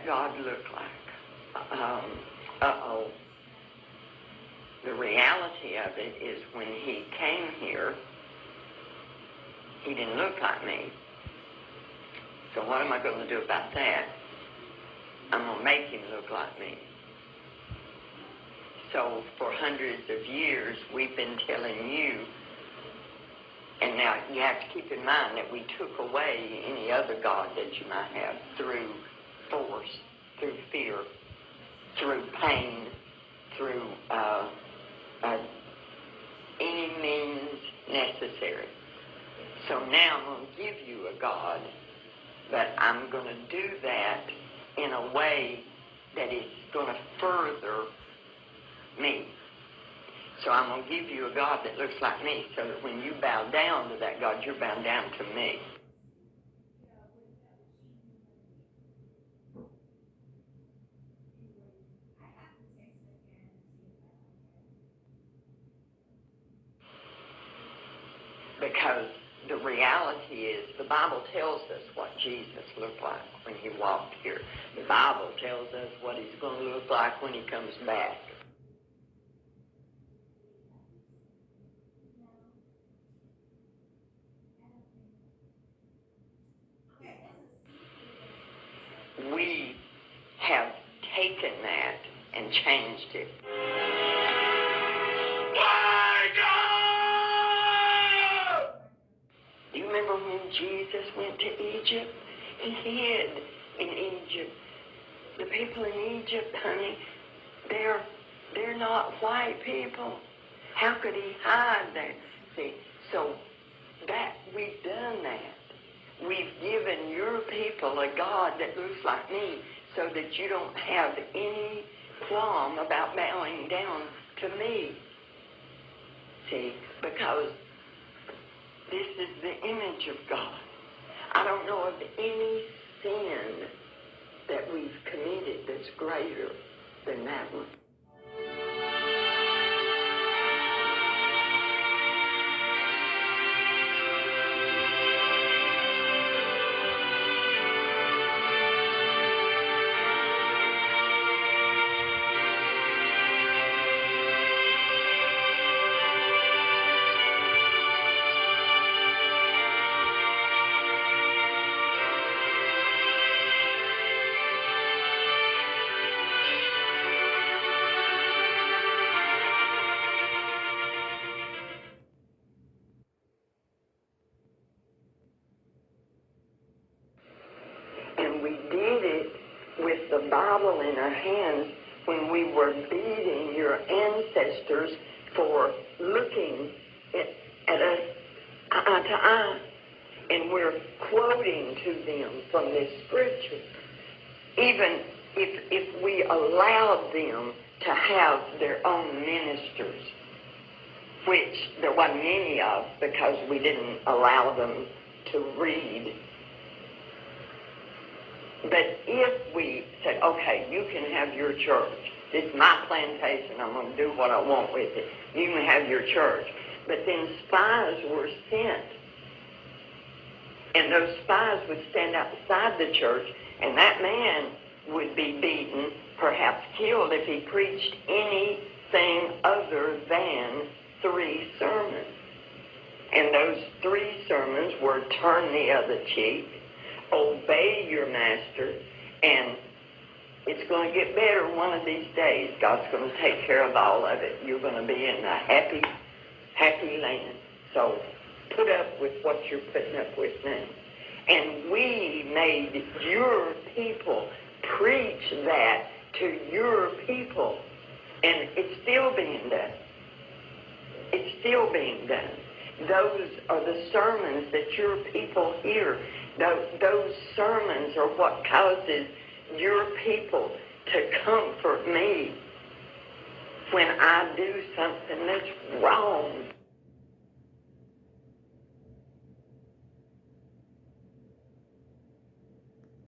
that God look like? The reality of it is when he came here, he didn't look like me. So what am I going to do about that? I'm going to make him look like me. So for hundreds of years, we've been telling you, and now you have to keep in mind that we took away any other god that you might have through force, through fear, through pain, through any means necessary. So now I'm going to give you a God, but I'm going to do that in a way that is going to further me. So I'm going to give you a God that looks like me, so that when you bow down to that God, you're bowing down to me. Because the reality is, the Bible tells us what Jesus looked like when he walked here. The Bible tells us what he's going to look like when he comes back. We have taken that and changed it. Do you remember when Jesus went to Egypt? He hid in Egypt. The people in Egypt, honey, they're not white people. How could he hide there? See, so that we've done that. We've given your people a God that looks like me, so that you don't have any qualm about bowing down to me. See, because this is the image of God. I don't know of any sin that we've committed that's greater than that one. And we did it with the Bible in our hands when we were beating your ancestors for looking at us eye to eye. And we're quoting to them from this scripture. Even if we allowed them to have their own ministers, which there wasn't many of because we didn't allow them to read. But if we said, okay, you can have your church. This is my plantation. I'm going to do what I want with it. You can have your church. But then spies were sent. And those spies would stand outside the church, and that man would be beaten, perhaps killed, if he preached anything other than 3 sermons. And those 3 sermons were turn the other cheek, obey your master, and it's going to get better one of these days. God's going to take care of all of it. You're going to be in a happy, happy land. So put up with what you're putting up with now. And we made your people preach that to your people. And it's still being done. It's still being done. Those are the sermons that your people hear. Those sermons are what causes your people to comfort me when I do something that's wrong.